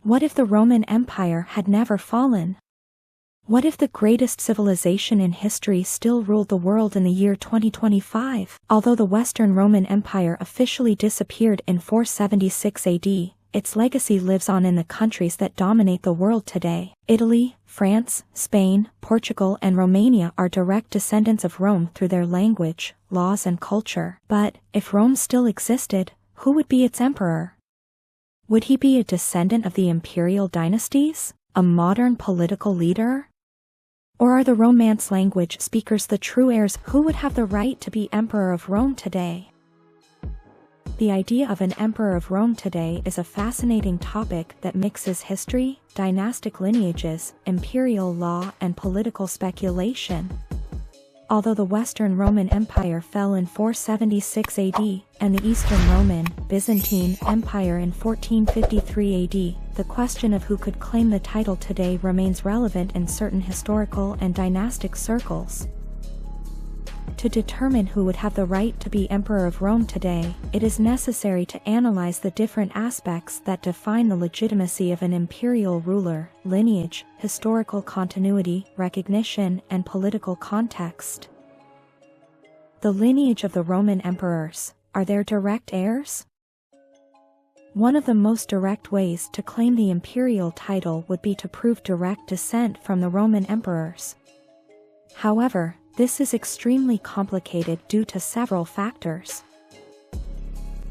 What if the Roman Empire had never fallen? What if the greatest civilization in history still ruled the world in the year 2025? Although the Western Roman Empire officially disappeared in 476 AD, its legacy lives on in the countries that dominate the world today. Italy, France, Spain, Portugal, and Romania are direct descendants of Rome through their language, laws, and culture. But, if Rome still existed, who would be its emperor? Would he be a descendant of the imperial dynasties? A modern political leader? Or are the Romance language speakers the true heirs who would have the right to be emperor of Rome today? The idea of an emperor of Rome today is a fascinating topic that mixes history, dynastic lineages, imperial law, and political speculation. Although the Western Roman Empire fell in 476 AD, and the Eastern Roman, Byzantine Empire in 1453 AD, the question of who could claim the title today remains relevant in certain historical and dynastic circles. To determine who would have the right to be Emperor of Rome today, it is necessary to analyze the different aspects that define the legitimacy of an imperial ruler: lineage, historical continuity, recognition, and political context. The lineage of the Roman emperors. Are there direct heirs? One of the most direct ways to claim the imperial title would be to prove direct descent from the Roman emperors. However, this is extremely complicated due to several factors.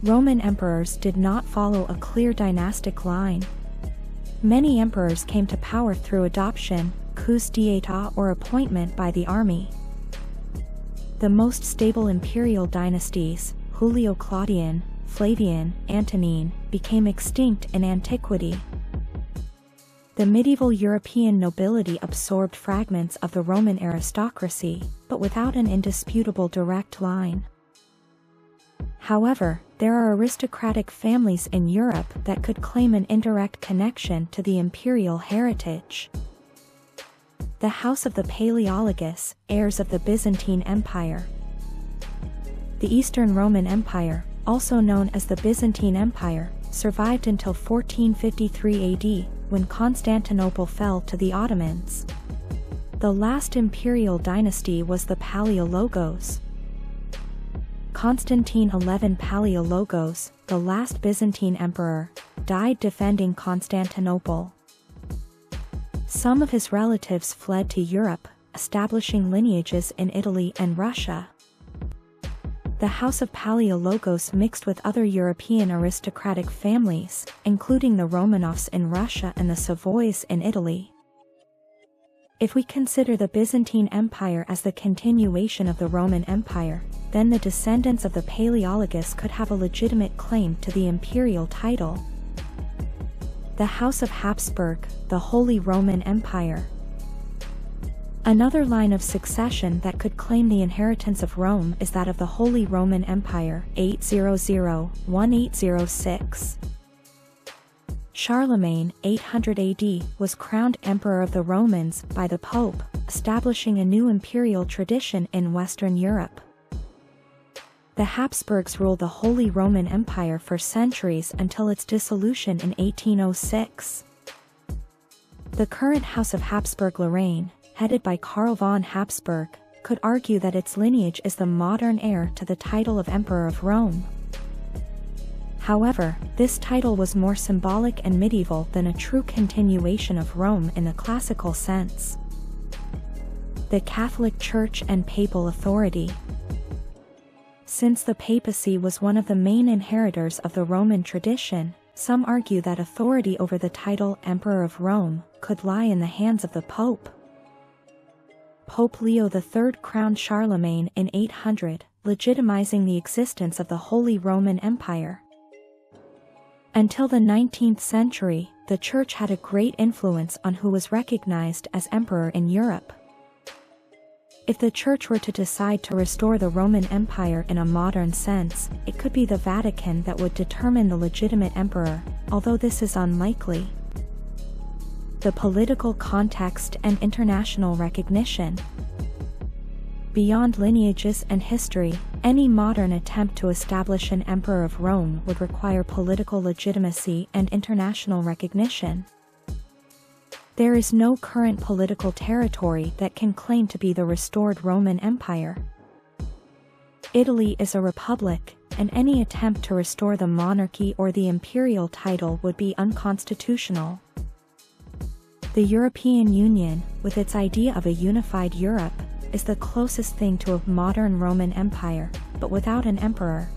Roman emperors did not follow a clear dynastic line. Many emperors came to power through adoption, coups d'état, or appointment by the army. The most stable imperial dynasties, Julio-Claudian, Flavian, Antonine, became extinct in antiquity. The medieval European nobility absorbed fragments of the Roman aristocracy, but without an indisputable direct line. However, there are aristocratic families in Europe that could claim an indirect connection to the imperial heritage. The House of the Paleologus, heirs of the Byzantine Empire. The Eastern Roman Empire, also known as the Byzantine Empire, survived until 1453 AD, when Constantinople fell to the Ottomans. The last imperial dynasty was the Paleologos. Constantine XI Paleologos, the last Byzantine emperor, died defending Constantinople. Some of his relatives fled to Europe, establishing lineages in Italy and Russia. The House of Paleologos mixed with other European aristocratic families, including the Romanovs in Russia and the Savoys in Italy. If we consider the Byzantine Empire as the continuation of the Roman Empire, then the descendants of the Paleologus could have a legitimate claim to the imperial title. The House of Habsburg, the Holy Roman Empire. Another line of succession that could claim the inheritance of Rome is that of the Holy Roman Empire, 800–1806. Charlemagne, 800 AD, was crowned Emperor of the Romans by the Pope, establishing a new imperial tradition in Western Europe. The Habsburgs ruled the Holy Roman Empire for centuries until its dissolution in 1806. The current House of Habsburg-Lorraine, headed by Karl von Habsburg, could argue that its lineage is the modern heir to the title of Emperor of Rome. However, this title was more symbolic and medieval than a true continuation of Rome in the classical sense. The Catholic Church and Papal Authority. Since the papacy was one of the main inheritors of the Roman tradition, some argue that authority over the title Emperor of Rome could lie in the hands of the Pope. Pope Leo III crowned Charlemagne in 800, legitimizing the existence of the Holy Roman Empire. Until the 19th century, the Church had a great influence on who was recognized as emperor in Europe. If the Church were to decide to restore the Roman Empire in a modern sense, it could be the Vatican that would determine the legitimate emperor, although this is unlikely. The political context and international recognition. Beyond lineages and history, Any modern attempt to establish an emperor of Rome would require political legitimacy and international recognition. There is no current political territory that can claim to be the restored Roman Empire. Italy is a republic, and any attempt to restore the monarchy or the imperial title would be unconstitutional. The European Union, with its idea of a unified Europe, is the closest thing to a modern Roman Empire, but without an emperor.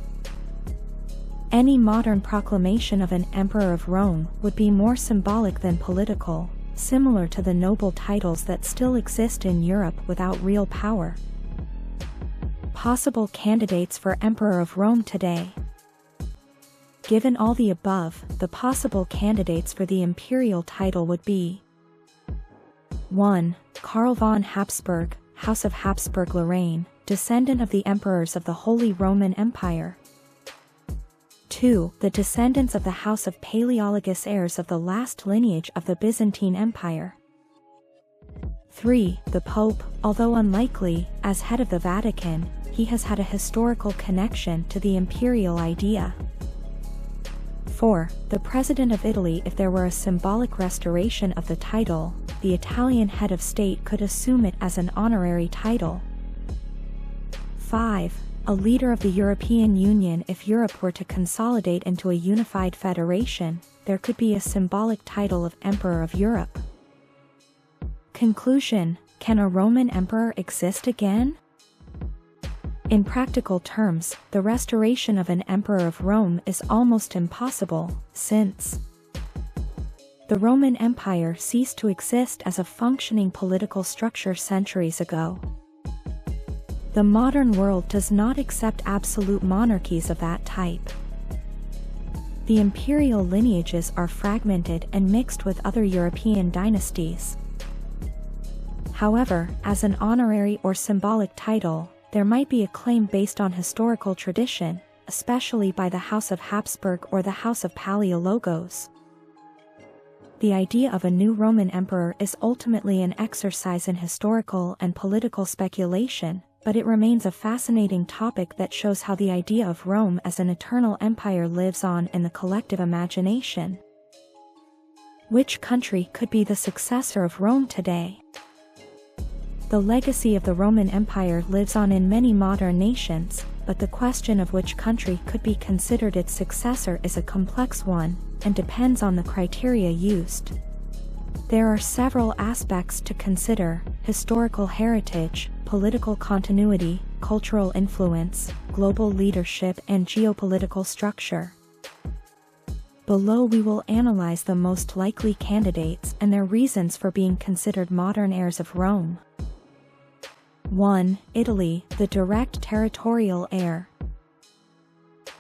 Any modern proclamation of an emperor of Rome would be more symbolic than political, similar to the noble titles that still exist in Europe without real power. Possible candidates for Emperor of Rome today. Given all the above, the possible candidates for the imperial title would be 1. Karl von Habsburg, House of Habsburg-Lorraine, descendant of the emperors of the Holy Roman Empire. 2. The descendants of the House of Palaeologus, heirs of the last lineage of the Byzantine Empire. 3. The Pope, although unlikely, as head of the Vatican, he has had a historical connection to the imperial idea. 4. The President of Italy. If there were a symbolic restoration of the title, the Italian head of state could assume it as an honorary title. 5. A leader of the European Union. If Europe were to consolidate into a unified federation, there could be a symbolic title of Emperor of Europe. Conclusion: can a Roman emperor exist again? In practical terms, the restoration of an emperor of Rome is almost impossible, since the Roman Empire ceased to exist as a functioning political structure centuries ago. The modern world does not accept absolute monarchies of that type. The imperial lineages are fragmented and mixed with other European dynasties. However, as an honorary or symbolic title, there might be a claim based on historical tradition, especially by the House of Habsburg or the House of Palaeologus. The idea of a new Roman emperor is ultimately an exercise in historical and political speculation, but it remains a fascinating topic that shows how the idea of Rome as an eternal empire lives on in the collective imagination. Which country could be the successor of Rome today? The legacy of the Roman Empire lives on in many modern nations, but the question of which country could be considered its successor is a complex one, and depends on the criteria used. There are several aspects to consider: historical heritage, political continuity, cultural influence, global leadership, and geopolitical structure. Below we will analyze the most likely candidates and their reasons for being considered modern heirs of Rome. 1. Italy, the direct territorial heir.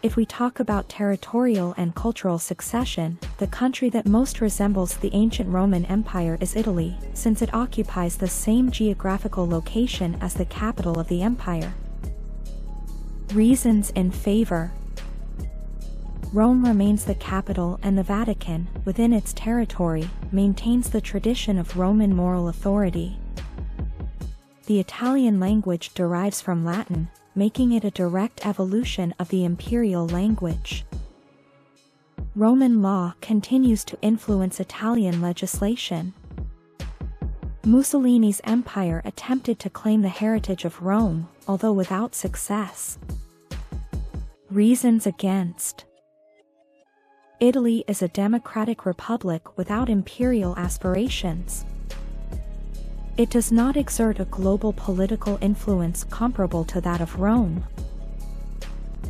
If we talk about territorial and cultural succession, the country that most resembles the ancient Roman Empire is Italy, since it occupies the same geographical location as the capital of the empire. Reasons in favor. Rome remains the capital, and the Vatican, within its territory, maintains the tradition of Roman moral authority. The Italian language derives from Latin, making it a direct evolution of the imperial language. Roman law continues to influence Italian legislation. Mussolini's empire attempted to claim the heritage of Rome, although without success. Reasons against. Italy is a democratic republic without imperial aspirations. It does not exert a global political influence comparable to that of Rome.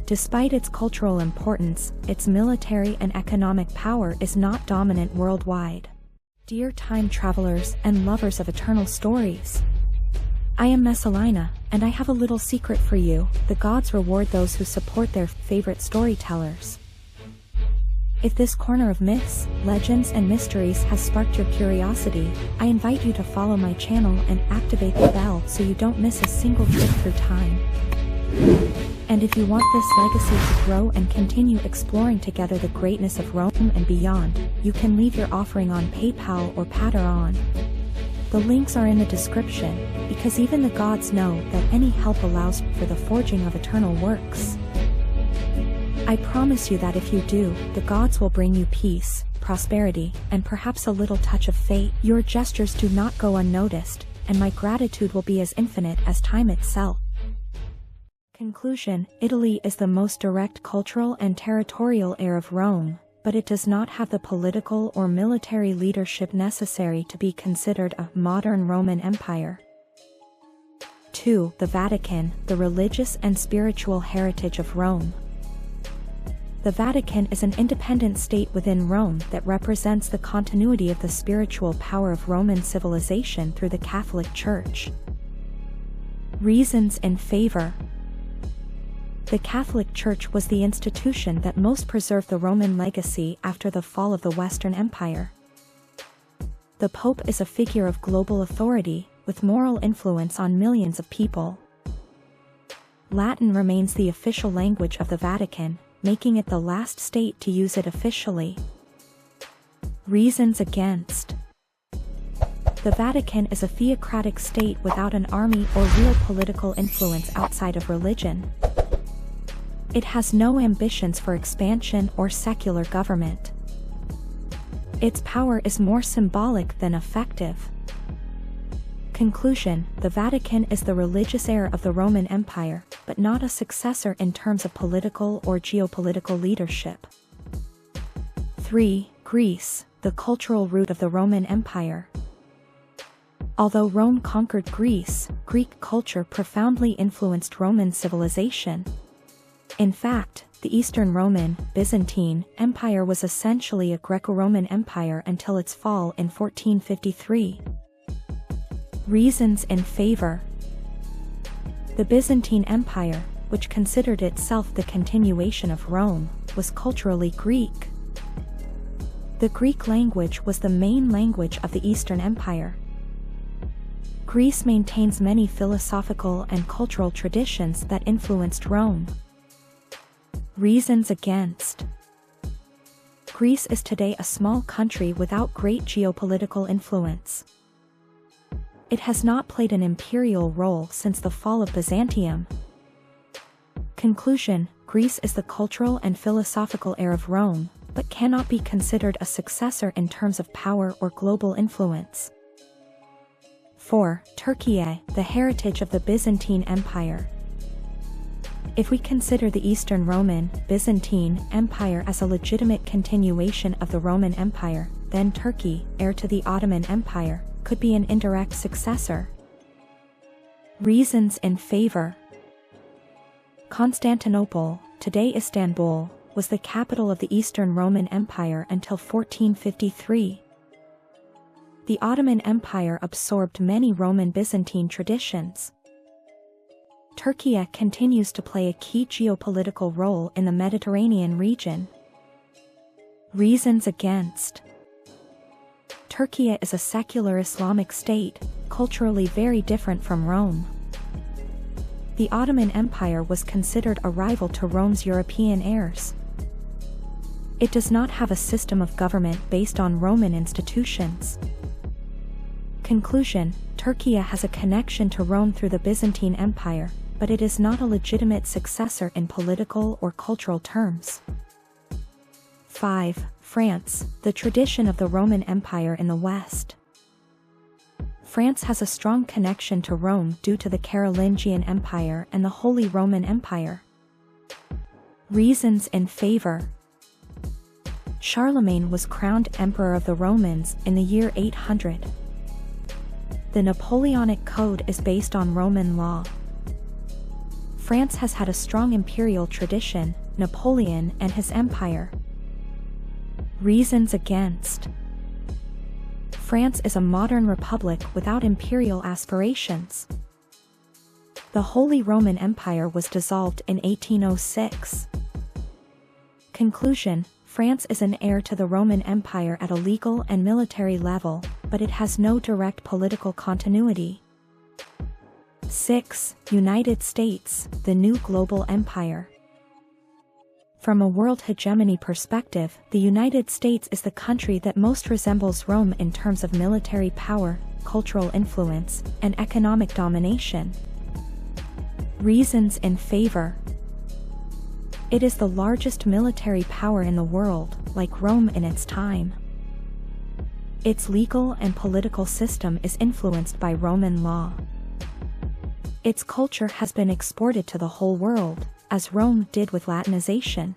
Despite its cultural importance, its military and economic power is not dominant worldwide. Dear time travelers and lovers of eternal stories, I am Messalina, and I have a little secret for you: the gods reward those who support their favorite storytellers. If this corner of myths, legends, and mysteries has sparked your curiosity, I invite you to follow my channel and activate the bell so you don't miss a single trip through time. And if you want this legacy to grow and continue exploring together the greatness of Rome and beyond, you can leave your offering on PayPal or Patreon. The links are in the description, because even the gods know that any help allows for the forging of eternal works. I promise you that if you do, the gods will bring you peace, prosperity, and perhaps a little touch of fate. Your gestures do not go unnoticed, and my gratitude will be as infinite as time itself. Conclusion: Italy is the most direct cultural and territorial heir of Rome, but it does not have the political or military leadership necessary to be considered a modern Roman Empire. 2. The Vatican, the religious and spiritual heritage of Rome. The Vatican is an independent state within Rome that represents the continuity of the spiritual power of Roman civilization through the Catholic Church. Reasons in favor. The Catholic Church was the institution that most preserved the Roman legacy after the fall of the Western Empire. The Pope is a figure of global authority, with moral influence on millions of people. Latin remains the official language of the Vatican, making it the last state to use it officially. Reasons against. The Vatican is a theocratic state without an army or real political influence outside of religion. It has no ambitions for expansion or secular government. Its power is more symbolic than effective. Conclusion: the Vatican is the religious heir of the Roman Empire, but not a successor in terms of political or geopolitical leadership. 3. Greece, the cultural root of the Roman Empire. Although Rome conquered Greece, Greek culture profoundly influenced Roman civilization. In fact, the Eastern Roman, Byzantine, Empire was essentially a Greco-Roman empire until its fall in 1453. Reasons in favor. The Byzantine Empire, which considered itself the continuation of Rome, was culturally Greek. The Greek language was the main language of the Eastern Empire. Greece maintains many philosophical and cultural traditions that influenced Rome. Reasons against. Greece is today a small country without great geopolitical influence. It has not played an imperial role since the fall of Byzantium. Conclusion: Greece is the cultural and philosophical heir of Rome, but cannot be considered a successor in terms of power or global influence. 4. Turkey, the heritage of the Byzantine Empire. If we consider the Eastern Roman, Byzantine Empire as a legitimate continuation of the Roman Empire, then Turkey, heir to the Ottoman Empire, could be an indirect successor. Reasons in favor. Constantinople, today Istanbul, was the capital of the Eastern Roman Empire until 1453. The Ottoman Empire absorbed many Roman Byzantine traditions. Turkey continues to play a key geopolitical role in the Mediterranean region. Reasons against. Turkey is a secular Islamic state, culturally very different from Rome. The Ottoman Empire was considered a rival to Rome's European heirs. It does not have a system of government based on Roman institutions. Conclusion: Turkey has a connection to Rome through the Byzantine Empire, but it is not a legitimate successor in political or cultural terms. 5. France, the tradition of the Roman Empire in the West. France has a strong connection to Rome due to the Carolingian Empire and the Holy Roman Empire. Reasons in favor. Charlemagne was crowned Emperor of the Romans in the year 800. The Napoleonic Code is based on Roman law. France has had a strong imperial tradition, Napoleon and his empire. Reasons against. France is a modern republic without imperial aspirations. The Holy Roman Empire was dissolved in 1806. Conclusion: France is an heir to the Roman Empire at a legal and military level, but it has no direct political continuity. 6. United States, the new global empire. From a world hegemony perspective, the United States is the country that most resembles Rome in terms of military power, cultural influence, and economic domination. Reasons in favor. It is the largest military power in the world, like Rome in its time. Its legal and political system is influenced by Roman law. Its culture has been exported to the whole world, as Rome did with Latinization.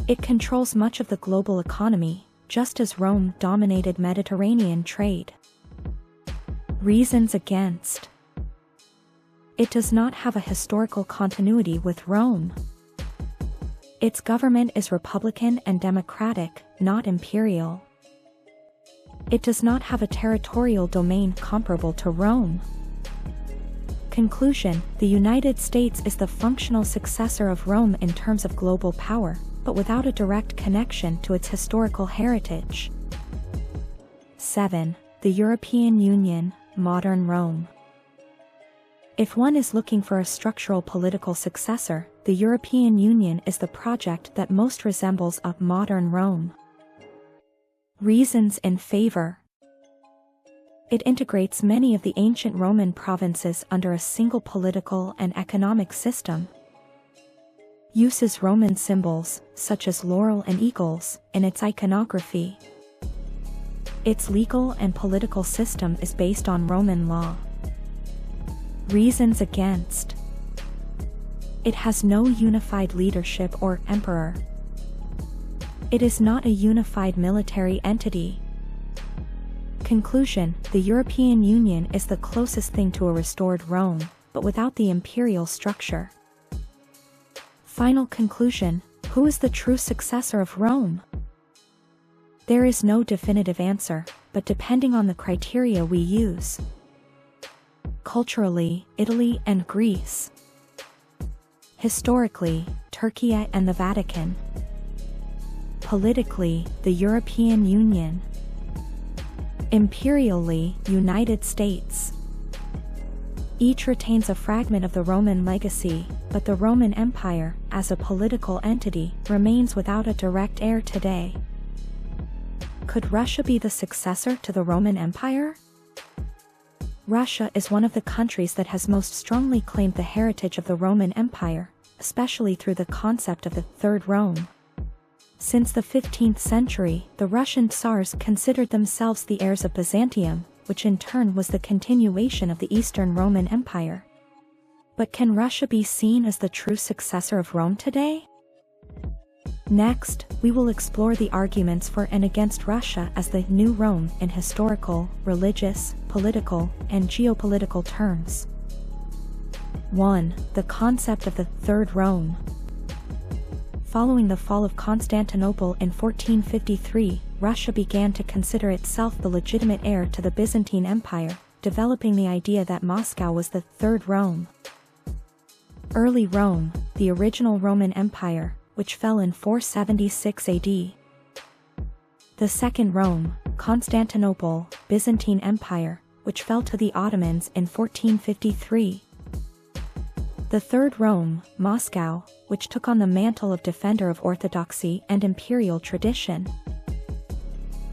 It controls much of the global economy, just as Rome dominated Mediterranean trade. Reasons against. It does not have a historical continuity with Rome. Its government is republican and democratic, not imperial. It does not have a territorial domain comparable to Rome. Conclusion: the United States is the functional successor of Rome in terms of global power, but without a direct connection to its historical heritage. 7. The European Union, modern Rome. If one is looking for a structural political successor, the European Union is the project that most resembles a modern Rome. Reasons in favor. It integrates many of the ancient Roman provinces under a single political and economic system. Uses Roman symbols, such as laurel and eagles, in its iconography. Its legal and political system is based on Roman law. Reasons against. It has no unified leadership or emperor. It is not a unified military entity. Conclusion: the European Union is the closest thing to a restored Rome, but without the imperial structure. Final conclusion: who is the true successor of Rome? There is no definitive answer, but depending on the criteria we use. Culturally, Italy and Greece. Historically, Turkey and the Vatican. Politically, the European Union. Imperially, United States. Each retains a fragment of the Roman legacy, but the Roman Empire, as a political entity, remains without a direct heir today. Could Russia be the successor to the Roman Empire? Russia is one of the countries that has most strongly claimed the heritage of the Roman Empire, especially through the concept of the Third Rome. Since the 15th century, the Russian Tsars considered themselves the heirs of Byzantium, which in turn was the continuation of the Eastern Roman Empire. But can Russia be seen as the true successor of Rome today? Next, we will explore the arguments for and against Russia as the new Rome in historical, religious, political, and geopolitical terms. 1. The concept of the Third Rome. Following the fall of Constantinople in 1453, Russia began to consider itself the legitimate heir to the Byzantine Empire, developing the idea that Moscow was the Third Rome. Early Rome, the original Roman Empire, which fell in 476 AD. The Second Rome, Constantinople, Byzantine Empire, which fell to the Ottomans in 1453. The Third Rome, Moscow, which took on the mantle of defender of orthodoxy and imperial tradition.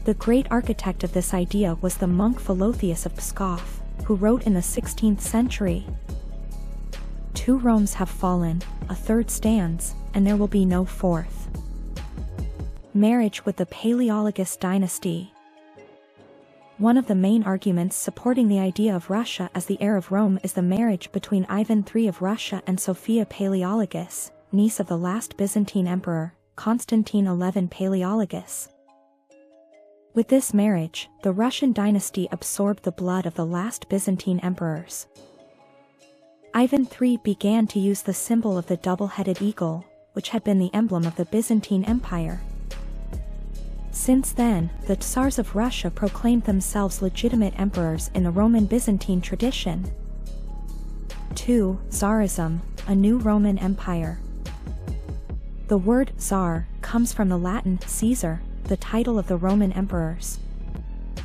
The great architect of this idea was the monk Philotheus of Pskov, who wrote in the 16th century, "Two Romes have fallen, a third stands, and there will be no fourth." Marriage with the Paleologous dynasty. One of the main arguments supporting the idea of Russia as the heir of Rome is the marriage between Ivan III of Russia and Sophia Paleologus, niece of the last Byzantine emperor, Constantine XI Paleologus. With this marriage, the Russian dynasty absorbed the blood of the last Byzantine emperors. Ivan III began to use the symbol of the double-headed eagle, which had been the emblem of the Byzantine Empire. Since then, the Tsars of Russia proclaimed themselves legitimate emperors in the Roman-Byzantine tradition. 2. Tsarism, a new Roman Empire. The word Tsar comes from the Latin Caesar, the title of the Roman emperors.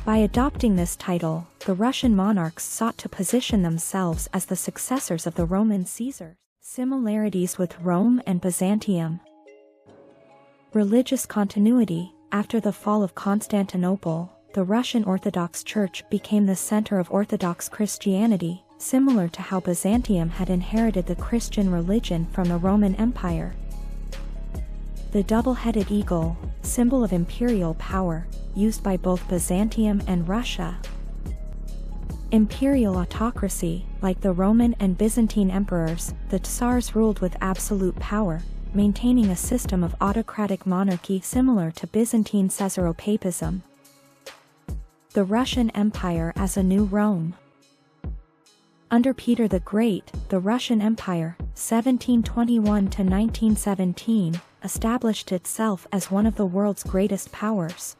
By adopting this title, the Russian monarchs sought to position themselves as the successors of the Roman Caesars. Similarities with Rome and Byzantium. Religious continuity. After the fall of Constantinople, the Russian Orthodox Church became the center of Orthodox Christianity, similar to how Byzantium had inherited the Christian religion from the Roman Empire. The double-headed eagle, symbol of imperial power, used by both Byzantium and Russia. Imperial autocracy. Like the Roman and Byzantine emperors, the Tsars ruled with absolute power, maintaining a system of autocratic monarchy similar to Byzantine Caesaropapism. The Russian Empire as a new Rome. Under Peter the Great, the Russian Empire, 1721 to 1917, established itself as one of the world's greatest powers.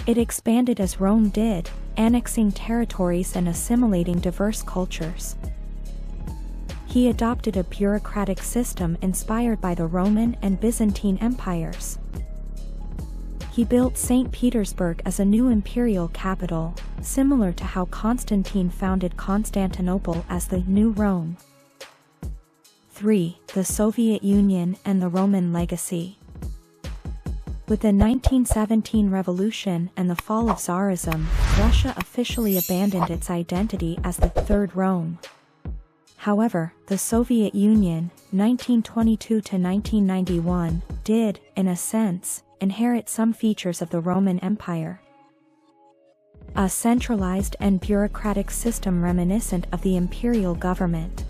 It expanded as Rome did, annexing territories and assimilating diverse cultures. He adopted a bureaucratic system inspired by the Roman and Byzantine empires. He built St. Petersburg as a new imperial capital, similar to how Constantine founded Constantinople as the New Rome. 3. The Soviet Union and the Roman legacy. With the 1917 revolution and the fall of Tsarism, Russia officially abandoned its identity as the Third Rome. However, the Soviet Union, 1922 to 1991, did, in a sense, inherit some features of the Roman Empire. A centralized and bureaucratic system reminiscent of the imperial government.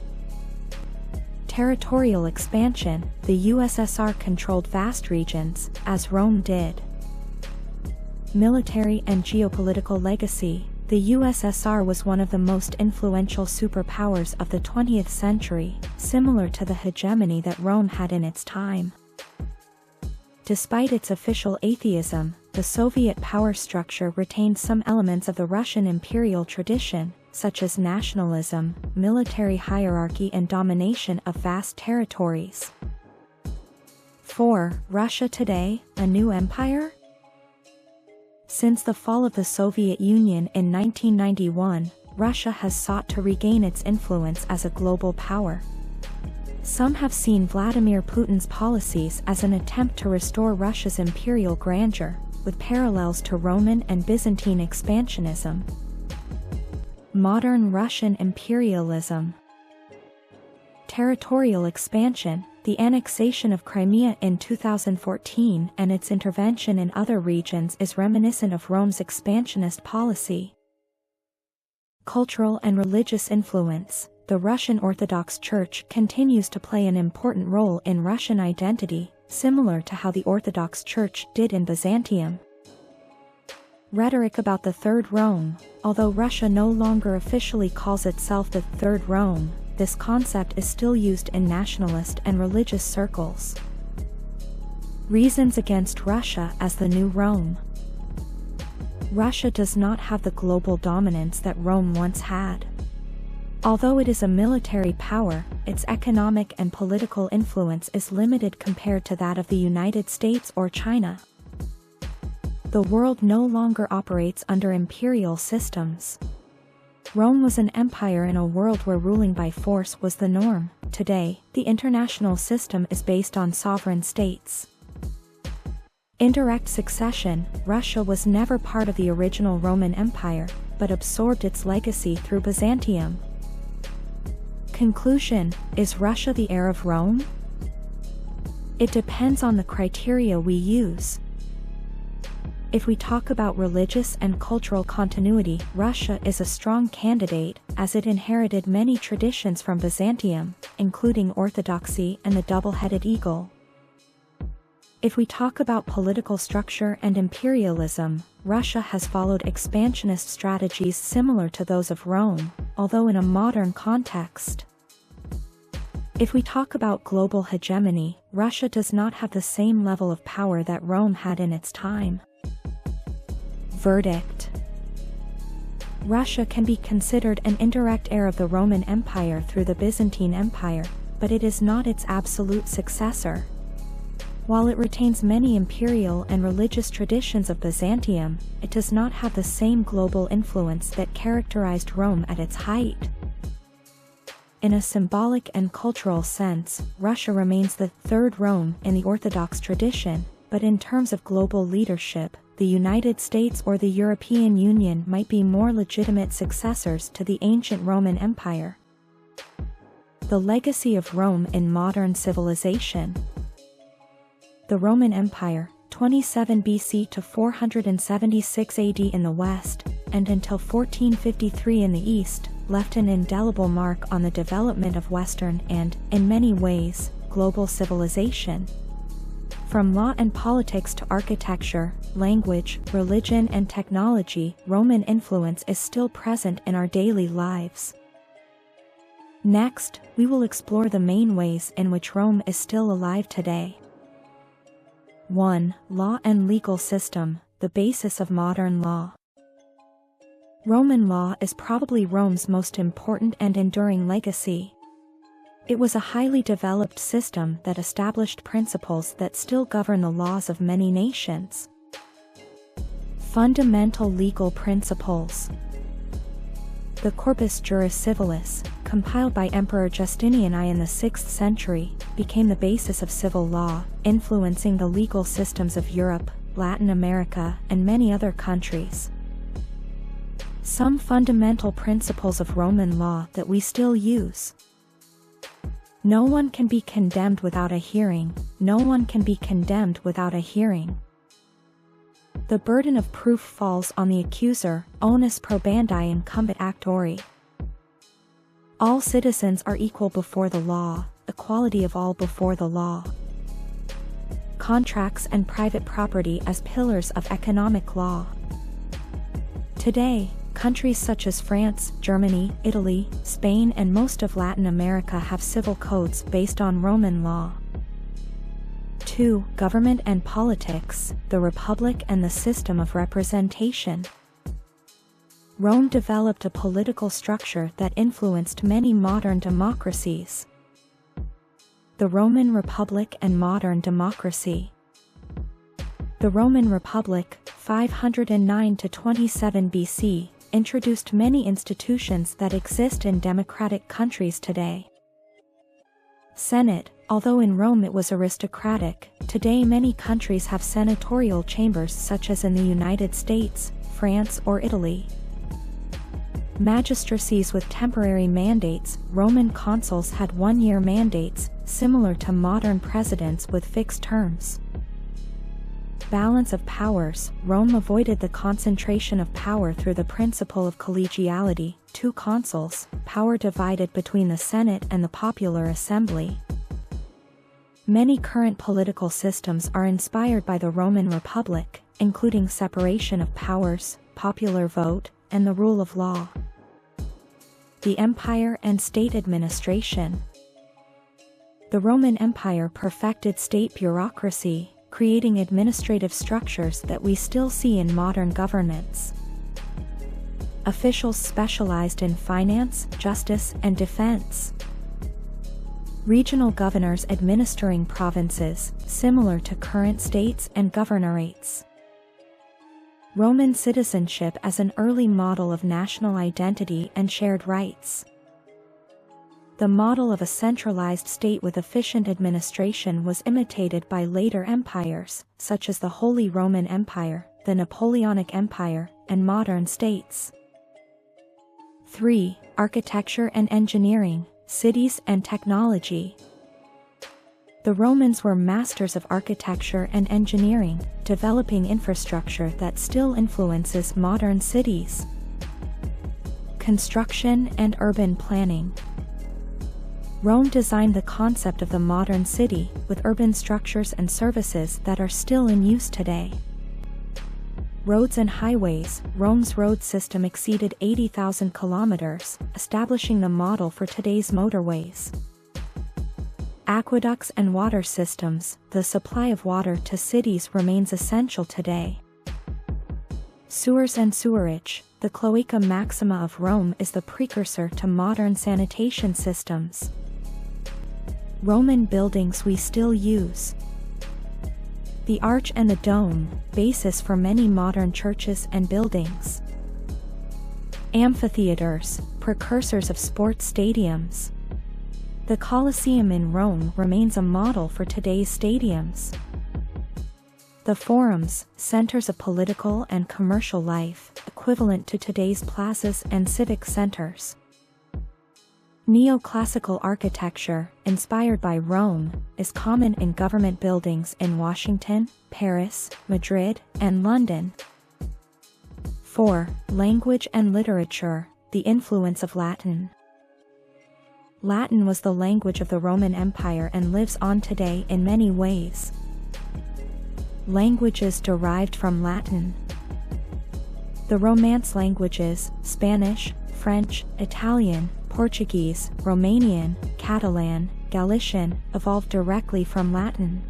Territorial expansion. The USSR controlled vast regions, as Rome did. Military and geopolitical legacy. The USSR was one of the most influential superpowers of the 20th century, similar to the hegemony that Rome had in its time. Despite its official atheism, the Soviet power structure retained some elements of the Russian imperial tradition, such as nationalism, military hierarchy and domination of vast territories. 4. Russia today, a new empire? Since the fall of the Soviet Union in 1991, Russia has sought to regain its influence as a global power. Some have seen Vladimir Putin's policies as an attempt to restore Russia's imperial grandeur, with parallels to Roman and Byzantine expansionism. Modern Russian imperialism. Territorial expansion. The annexation of Crimea in 2014 and its intervention in other regions is reminiscent of Rome's expansionist policy. Cultural and religious influence. The Russian Orthodox Church continues to play an important role in Russian identity, similar to how the Orthodox Church did in Byzantium. Rhetoric about the Third Rome. Although Russia no longer officially calls itself the Third Rome, this concept is still used in nationalist and religious circles. Reasons against Russia as the new Rome. Russia does not have the global dominance that Rome once had. Although it is a military power, its economic and political influence is limited compared to that of the United States or China. The world no longer operates under imperial systems. Rome was an empire in a world where ruling by force was the norm. Today, the international system is based on sovereign states. Indirect succession. Russia was never part of the original Roman Empire, but absorbed its legacy through Byzantium. Conclusion. Is Russia the heir of Rome? It depends on the criteria we use. If we talk about religious and cultural continuity, Russia is a strong candidate, as it inherited many traditions from Byzantium, including orthodoxy and the double-headed eagle. If we talk about political structure and imperialism, Russia has followed expansionist strategies similar to those of Rome, although in a modern context. If we talk about global hegemony, Russia does not have the same level of power that Rome had in its time. Verdict. Russia can be considered an indirect heir of the Roman Empire through the Byzantine Empire, but it is not its absolute successor. While it retains many imperial and religious traditions of Byzantium, it does not have the same global influence that characterized Rome at its height. In a symbolic and cultural sense, Russia remains the third Rome in the Orthodox tradition, but in terms of global leadership, the United States or the European Union might be more legitimate successors to the ancient Roman Empire. The legacy of Rome in modern civilization. The Roman Empire, 27 BC to 476 AD in the West, and until 1453 in the East, left an indelible mark on the development of Western and, in many ways, global civilization. From law and politics to architecture, language, religion and technology, Roman influence is still present in our daily lives. Next, we will explore the main ways in which Rome is still alive today. 1. Law and legal system, the basis of modern law. Roman law is probably Rome's most important and enduring legacy. It was a highly developed system that established principles that still govern the laws of many nations. Fundamental legal principles. The Corpus Juris Civilis, compiled by Emperor Justinian I in the 6th century, became the basis of civil law, influencing the legal systems of Europe, Latin America, and many other countries. Some fundamental principles of Roman law that we still use. No one can be condemned without a hearing. No one can be condemned without a hearing. The burden of proof falls on the accuser, onus probandi incumbit actori. All citizens are equal before the law, equality of all before the law. Contracts and private property as pillars of economic law. Today, countries such as France, Germany, Italy, Spain and most of Latin America have civil codes based on Roman law. 2. Government and politics, the Republic and the system of representation. Rome developed a political structure that influenced many modern democracies. The Roman Republic and modern democracy. The Roman Republic, 509 to 27 BC, introduced many institutions that exist in democratic countries today. Senate, although in Rome it was aristocratic, today many countries have senatorial chambers such as in the United States, France or Italy. Magistracies with temporary mandates, Roman consuls had one-year mandates, similar to modern presidents with fixed terms. Balance of powers, Rome avoided the concentration of power through the principle of collegiality, 2 consuls, power divided between the Senate and the popular assembly. Many current political systems are inspired by the Roman Republic, including separation of powers, popular vote, and the rule of law. The empire and state administration. The Roman Empire perfected state bureaucracy, creating administrative structures that we still see in modern governments. Officials specialized in finance, justice, and defense. Regional governors administering provinces, similar to current states and governorates. Roman citizenship as an early model of national identity and shared rights. The model of a centralized state with efficient administration was imitated by later empires, such as the Holy Roman Empire, the Napoleonic Empire, and modern states. 3. Architecture and engineering, cities and technology. The Romans were masters of architecture and engineering, developing infrastructure that still influences modern cities. Construction and urban planning. Rome designed the concept of the modern city, with urban structures and services that are still in use today. Roads and highways, Rome's road system exceeded 80,000 kilometers, establishing the model for today's motorways. Aqueducts and water systems, the supply of water to cities remains essential today. Sewers and sewerage, the cloaca maxima of Rome is the precursor to modern sanitation systems. Roman buildings we still use. The arch and the dome, basis for many modern churches and buildings. Amphitheaters, precursors of sports stadiums. The Colosseum in Rome remains a model for today's stadiums. The forums, centers of political and commercial life, equivalent to today's plazas and civic centers. Neoclassical architecture, inspired by Rome, is common in government buildings in Washington, Paris, Madrid, and London. 4. Language and literature, the influence of Latin. Latin was the language of the Roman Empire and lives on today in many ways. Languages derived from Latin. The Romance languages, Spanish, French, Italian, Portuguese, Romanian, Catalan, Galician, evolved directly from Latin.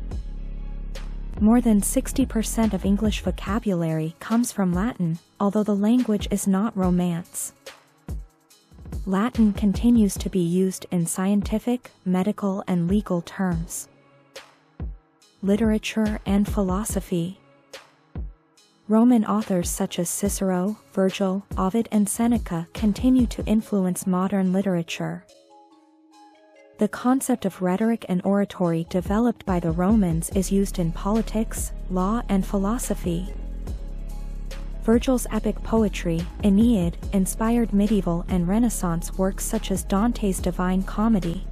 More than 60% of English vocabulary comes from Latin, although the language is not Romance. Latin continues to be used in scientific, medical, and legal terms. Literature and philosophy. Roman authors such as Cicero, Virgil, Ovid, and Seneca continue to influence modern literature. The concept of rhetoric and oratory developed by the Romans is used in politics, law, and philosophy. Virgil's epic poetry, Aeneid, inspired medieval and Renaissance works such as Dante's Divine Comedy.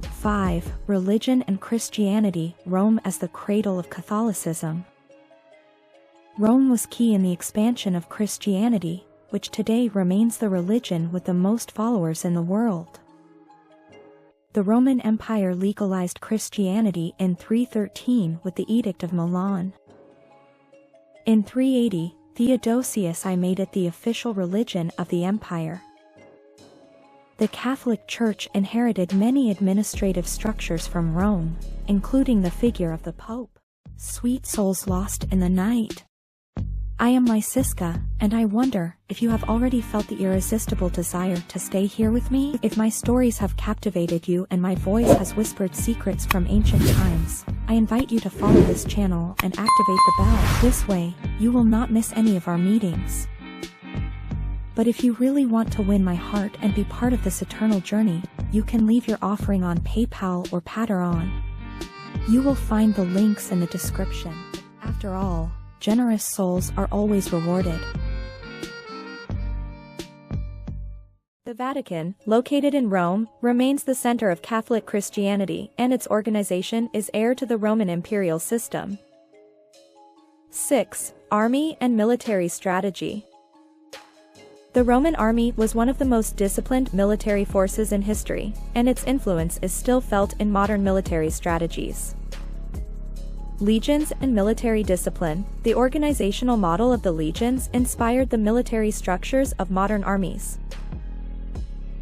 5. Religion and Christianity, Rome as the cradle of Catholicism. Rome was key in the expansion of Christianity, which today remains the religion with the most followers in the world. The Roman Empire legalized Christianity in 313 with the Edict of Milan. In 380, Theodosius I made it the official religion of the empire. The Catholic Church inherited many administrative structures from Rome, including the figure of the Pope. Sweet souls lost in the night. I am Lysiska, and I wonder if you have already felt the irresistible desire to stay here with me. If my stories have captivated you and my voice has whispered secrets from ancient times, I invite you to follow this channel and activate the bell. This way, you will not miss any of our meetings. But if you really want to win my heart and be part of this eternal journey, you can leave your offering on PayPal or Patreon. You will find the links in the description. After all, generous souls are always rewarded. The Vatican, located in Rome, remains the center of Catholic Christianity, and its organization is heir to the Roman imperial system. 6. Army and military strategy. The Roman army was one of the most disciplined military forces in history, and its influence is still felt in modern military strategies. Legions and military discipline. The organizational model of the legions inspired the military structures of modern armies.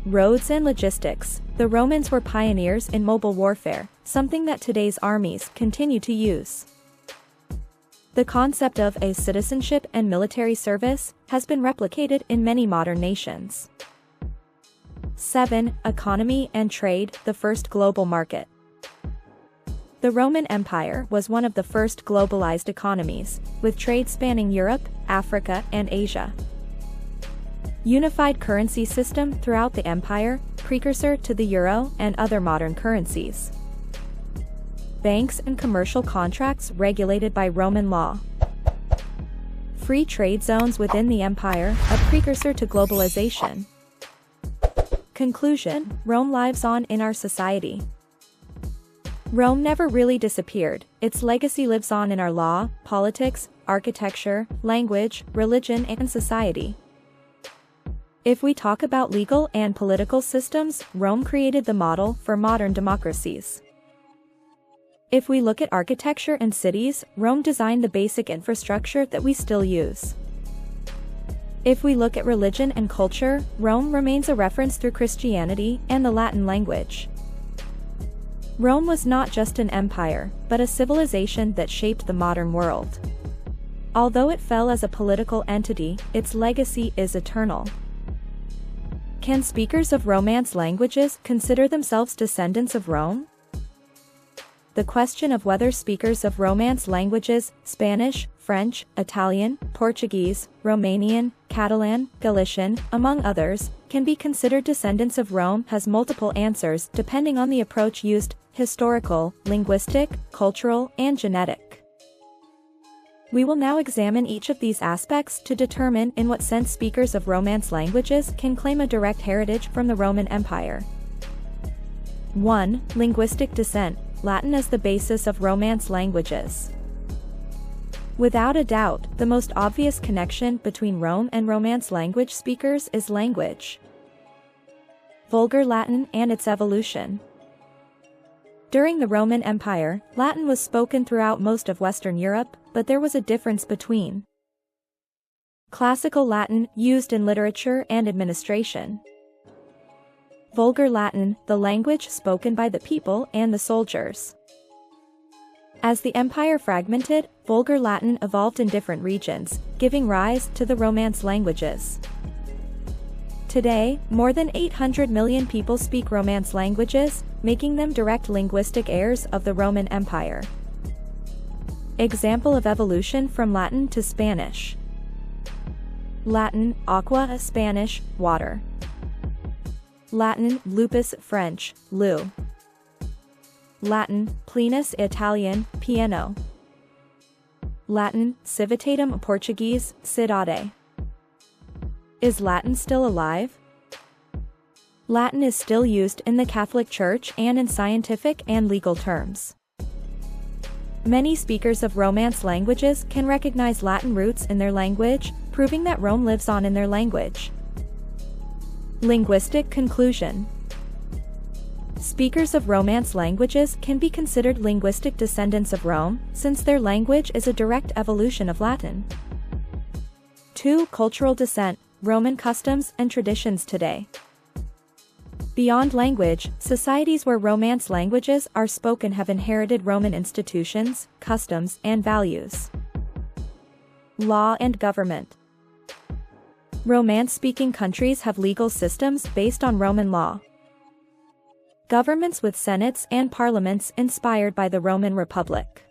Roads and logistics. The Romans were pioneers in mobile warfare, something that today's armies continue to use. The concept of a citizenship and military service has been replicated in many modern nations. 7. Economy and trade. The first global market. The Roman Empire was one of the first globalized economies, with trade spanning Europe, Africa, and Asia. Unified currency system throughout the empire, precursor to the euro and other modern currencies. Banks and commercial contracts regulated by Roman law. Free trade zones within the empire, a precursor to globalization. Conclusion: Rome lives on in our society. Rome never really disappeared. Its legacy lives on in our law, politics, architecture, language, religion, and society. If we talk about legal and political systems, Rome created the model for modern democracies. If we look at architecture and cities, Rome designed the basic infrastructure that we still use. If we look at religion and culture, Rome remains a reference through Christianity and the Latin language. Rome was not just an empire, but a civilization that shaped the modern world. Although it fell as a political entity, its legacy is eternal. Can speakers of Romance languages consider themselves descendants of Rome? the question of whether speakers of Romance languages, Spanish, French, Italian, Portuguese, Romanian, Catalan, Galician, among others, can be considered descendants of Rome has multiple answers depending on the approach used: historical, linguistic, cultural, and genetic. We will now examine each of these aspects to determine in what sense speakers of Romance languages can claim a direct heritage from the Roman Empire. 1. Linguistic descent. Latin as the basis of Romance languages. Without a doubt, the most obvious connection between Rome and Romance language speakers is language. Vulgar Latin and its evolution. During the Roman Empire, Latin was spoken throughout most of Western Europe, but there was a difference between Classical Latin, used in literature and administration. Vulgar Latin, the language spoken by the people and the soldiers. As the empire fragmented, Vulgar Latin evolved in different regions, giving rise to the Romance languages. Today, more than 800 million people speak Romance languages, making them direct linguistic heirs of the Roman Empire. Example of evolution from Latin to Spanish. Latin, aqua, Spanish, water. Latin, lupus, French, leu. Latin, plenus, Italian, piano. Latin, civitatem, Portuguese, cidade. Is Latin still alive? Latin is still used in the Catholic Church and in scientific and legal terms. Many speakers of Romance languages can recognize Latin roots in their language, proving that Rome lives on in their language. Linguistic conclusion. Speakers of Romance languages can be considered linguistic descendants of Rome, since their language is a direct evolution of Latin. 2. Cultural descent. Roman customs and traditions today. Beyond language, societies where Romance languages are spoken have inherited Roman institutions, customs, and values. Law and government. Romance-speaking countries have legal systems based on Roman law. Governments with senates and parliaments inspired by the Roman Republic.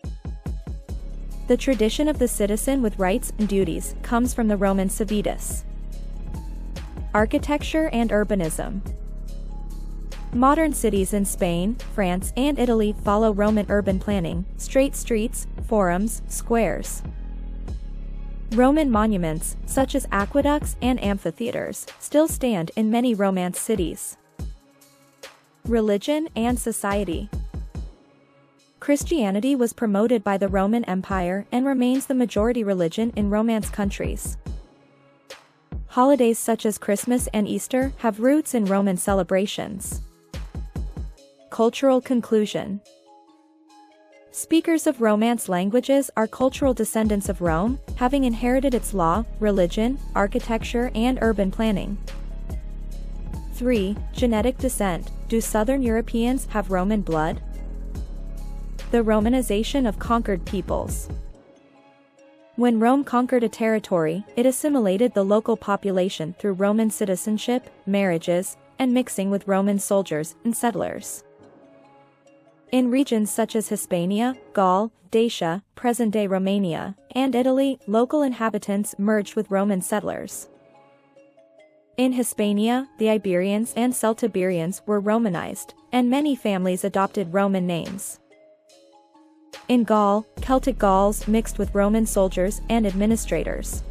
The tradition of the citizen with rights and duties comes from the Roman civitas. Architecture and urbanism. Modern cities in Spain, France, and Italy follow Roman urban planning: straight streets, forums, squares. Roman monuments, such as aqueducts and amphitheaters, still stand in many Romance cities. Religion and society. Christianity was promoted by the Roman Empire and remains the majority religion in Romance countries. Holidays such as Christmas and Easter have roots in Roman celebrations. Cultural conclusion. Speakers of Romance languages are cultural descendants of Rome, having inherited its law, religion, architecture, and urban planning. 3. Genetic descent. Do Southern Europeans have Roman blood? The Romanization of conquered peoples. When Rome conquered a territory, it assimilated the local population through Roman citizenship, marriages, and mixing with Roman soldiers and settlers. In regions such as Hispania, Gaul, Dacia, present-day Romania, and Italy, local inhabitants merged with Roman settlers. In Hispania, the Iberians and Celtiberians were Romanized, and many families adopted Roman names. In Gaul, Celtic Gauls mixed with Roman soldiers and administrators.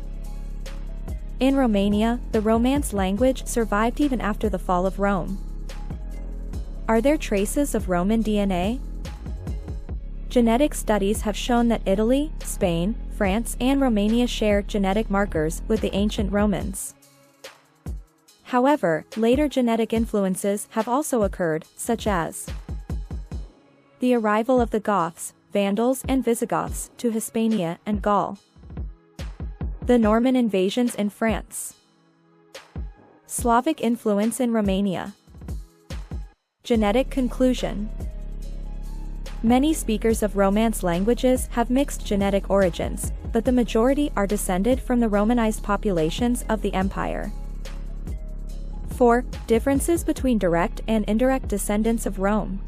In Romania, the Romance language survived even after the fall of Rome. Are there traces of Roman DNA? Genetic studies have shown that Italy, Spain, France, and Romania share genetic markers with the ancient Romans. However, later genetic influences have also occurred, such as the arrival of the Goths, Vandals, and Visigoths to Hispania and Gaul, the Norman invasions in France, Slavic influence in Romania. Genetic conclusion. Many speakers of Romance languages have mixed genetic origins, but the majority are descended from the Romanized populations of the empire. 4. Differences between direct and indirect descendants of Rome.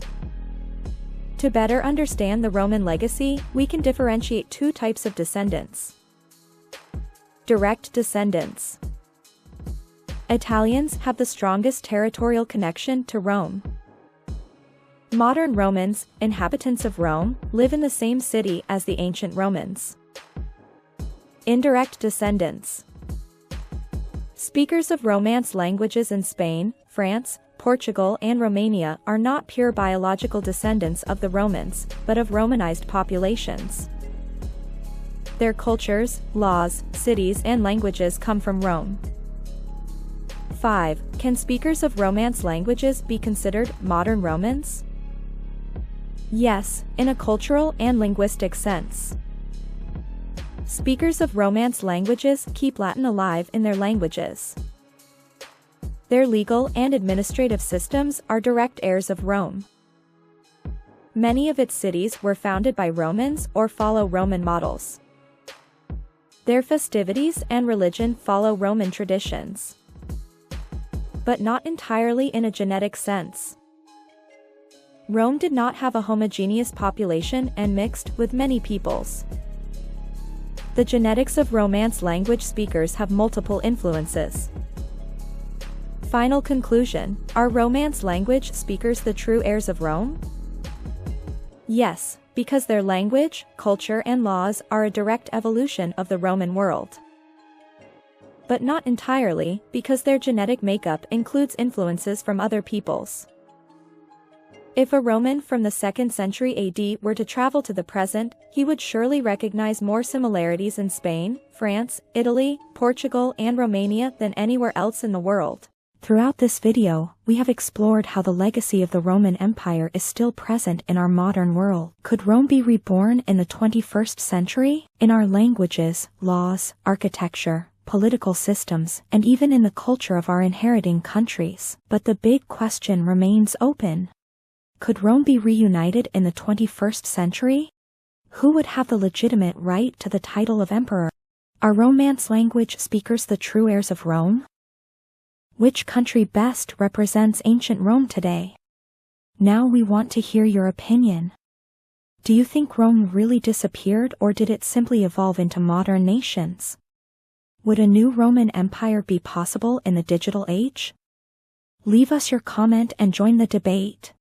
To better understand the Roman legacy, we can differentiate two types of descendants. Direct descendants. Italians have the strongest territorial connection to Rome. Modern Romans, inhabitants of Rome, live in the same city as the ancient Romans. Indirect descendants. Speakers of Romance languages in Spain, France, Portugal and Romania are not pure biological descendants of the Romans, but of Romanized populations. Their cultures, laws, cities and languages come from Rome. 5. Can speakers of Romance languages be considered modern Romans? Yes, in a cultural and linguistic sense. Speakers of Romance languages keep Latin alive in their languages. Their legal and administrative systems are direct heirs of Rome. Many of its cities were founded by Romans or follow Roman models. Their festivities and religion follow Roman traditions, but not entirely in a genetic sense. Rome did not have a homogeneous population and mixed with many peoples. The genetics of Romance language speakers have multiple influences. Final conclusion: are Romance language speakers the true heirs of Rome? Yes, because their language, culture and laws are a direct evolution of the Roman world. But not entirely, because their genetic makeup includes influences from other peoples. If a Roman from the 2nd century AD were to travel to the present, he would surely recognize more similarities in Spain, France, Italy, Portugal and Romania than anywhere else in the world. Throughout this video, we have explored how the legacy of the Roman Empire is still present in our modern world. Could Rome be reborn in the 21st century? In our languages, laws, architecture, political systems, and even in the culture of our inheriting countries. But the big question remains open. Could Rome be reunited in the 21st century? Who would have the legitimate right to the title of emperor? Are Romance language speakers the true heirs of Rome? Which country best represents ancient Rome today? Now we want to hear your opinion. Do you think Rome really disappeared or did it simply evolve into modern nations? Would a new Roman Empire be possible in the digital age? Leave us your comment and join the debate.